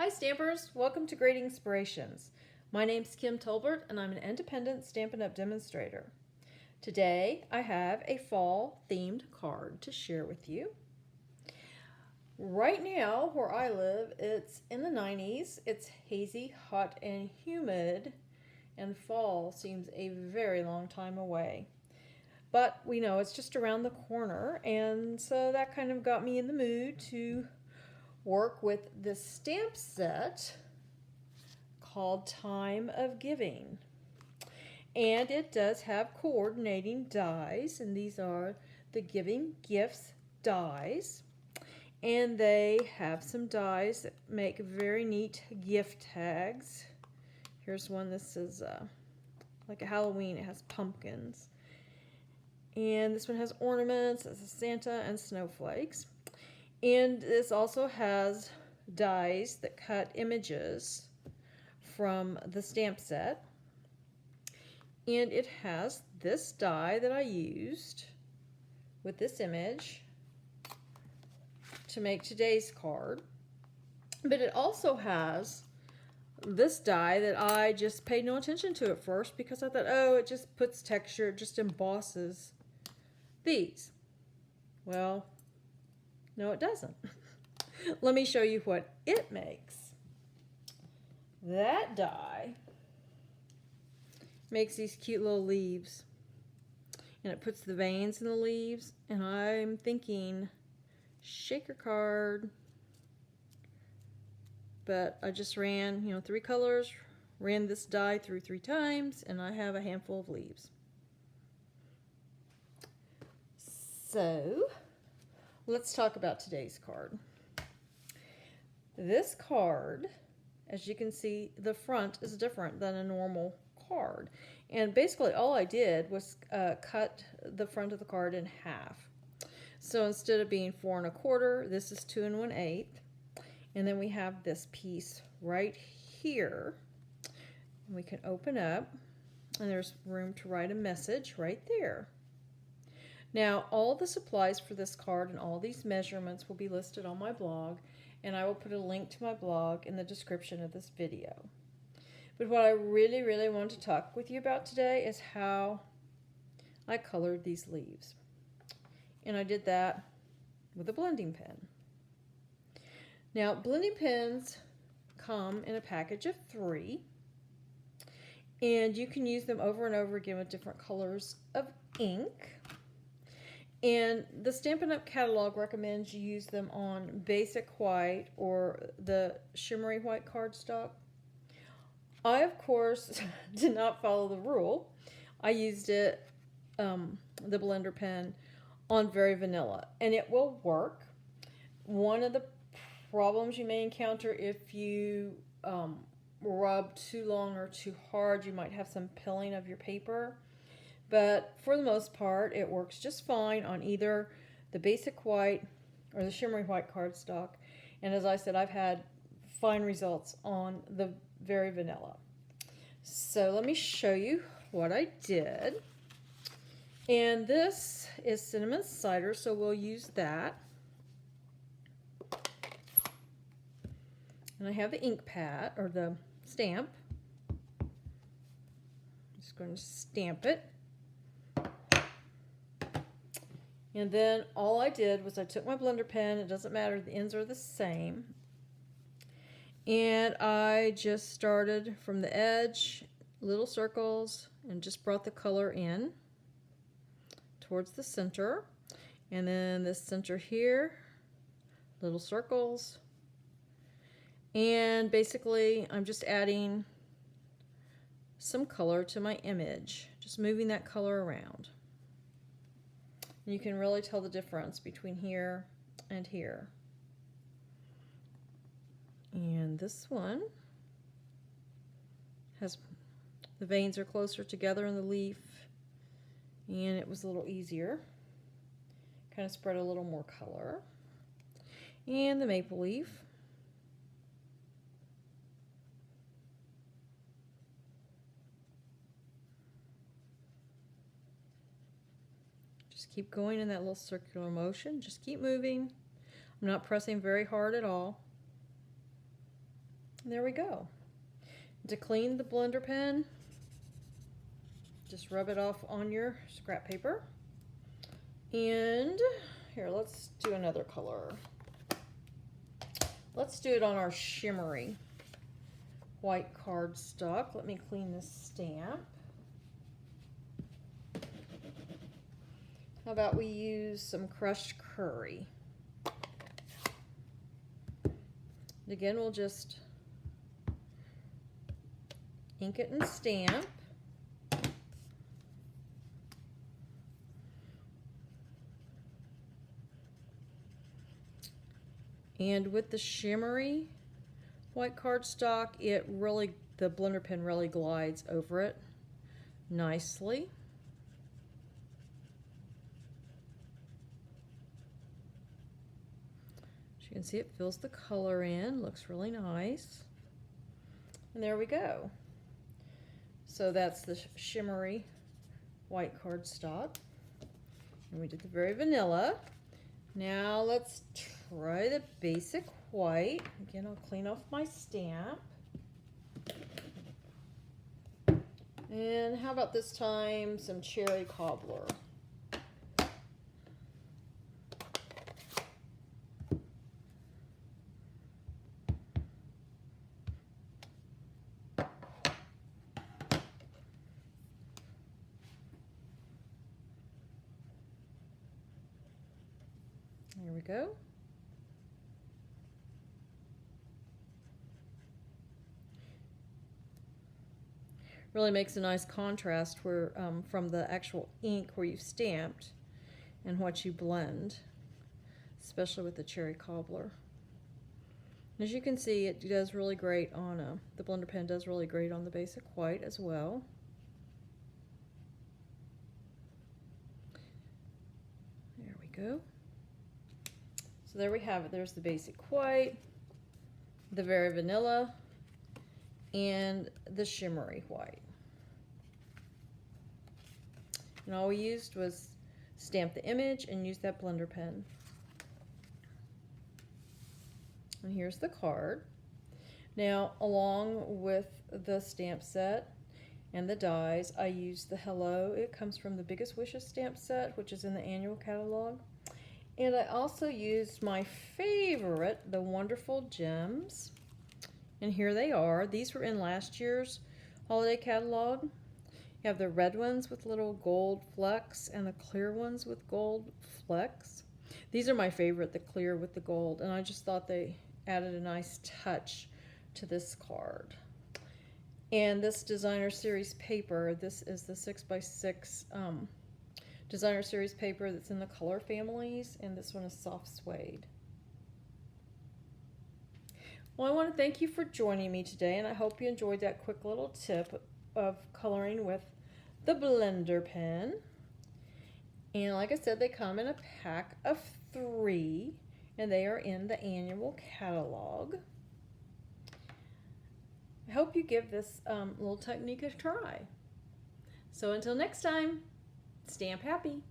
Hi Stampers, welcome to Great Inspirations. My name's Kim Tolbert and I'm an independent Stampin' Up! Demonstrator. Today I have a fall themed card to share with you. Right now where I live, it's in the 90s, it's hazy, hot, and humid, and fall seems a very long time away. But we know it's just around the corner, and so that kind of got me in the mood to work with this stamp set called Time of Giving. And it does have coordinating dies, and these are the Giving Gifts dies. And they have some dies that make very neat gift tags. Here's one. This is like a Halloween. It has pumpkins. And this one has ornaments. This is Santa and snowflakes. And this also has dies that cut images from the stamp set. And it has this die that I used with this image to make today's card. But it also has this die that I just paid no attention to at first because I thought, oh, it just puts texture, it just embosses these. Well, no, it doesn't. Let me show you what it makes. That die makes these cute little leaves. And it puts the veins in the leaves. And I'm thinking shaker card. But I just ran, 3 colors, ran this die through 3 times, and I have a handful of leaves. So let's talk about today's card. This card, as you can see, the front is different than a normal card. And basically all I did was cut the front of the card in half. So instead of being 4 1/4, this is 2 1/8. And then we have this piece right here. We can open up, and there's room to write a message right there. Now, all the supplies for this card and all these measurements will be listed on my blog, and I will put a link to my blog in the description of this video. But what I really want to talk with you about today is how I colored these leaves. And I did that with a blending pen. Now, blending pens come in a package of 3, and you can use them over and over again with different colors of ink. And the Stampin' Up! Catalog recommends you use them on basic white or the shimmery white cardstock. I, of course, did not follow the rule. I used the blender pen on very vanilla, and it will work. One of the problems you may encounter if you rub too long or too hard, you might have some pilling of your paper. But for the most part, it works just fine on either the basic white or the shimmery white cardstock. And as I said, I've had fine results on the very vanilla. So let me show you what I did. And this is cinnamon cider, so we'll use that. And I have the ink pad, or the stamp. I'm just going to stamp it. And then all I did was I took my blender pen, it doesn't matter, the ends are the same. And I just started from the edge, little circles, and just brought the color in towards the center. And then this center here, little circles. And basically, I'm just adding some color to my image, just moving that color around. And you can really tell the difference between here and here. And this one has, the veins are closer together in the leaf, and it was a little easier. Kind of spread a little more color. And the maple leaf. Just keep going in that little circular motion. Just keep moving. I'm not pressing very hard at all. And there we go. To clean the blender pen, just rub it off on your scrap paper. And here, let's do another color. Let's do it on our shimmery white cardstock. Let me clean this stamp. How about we use some crushed curry? Again, we'll just ink it and stamp. And with the shimmery white cardstock, the blender pen really glides over it nicely. As you can see, it fills the color in, looks really nice. And there we go. So that's the shimmery white cardstock. And we did the very vanilla. Now let's try the basic white. Again, I'll clean off my stamp. And how about this time some cherry cobbler? There we go. Really makes a nice contrast where from the actual ink where you've stamped and what you blend, especially with the cherry cobbler. As you can see, it does really great on the blender pen does really great on the basic white as well. There we go. So there we have it. There's the basic white, the very vanilla, and the shimmery white. And all we used was stamp the image and use that blender pen. And here's the card. Now, along with the stamp set and the dies, I used the Hello. It comes from the Biggest Wishes stamp set, which is in the annual catalog. And I also used my favorite, the Wonderful Gems. And here they are. These were in last year's holiday catalog. You have the red ones with little gold flecks and the clear ones with gold flecks. These are my favorite, the clear with the gold, and I just thought they added a nice touch to this card. And this designer series paper, this is the 6x6 designer series paper that's in the color families, and this one is soft suede. Well, I want to thank you for joining me today, and I hope you enjoyed that quick little tip of coloring with the blender pen. And like I said, they come in a pack of 3, and they are in the annual catalog. I hope you give this little technique a try. So until next time, stamp happy.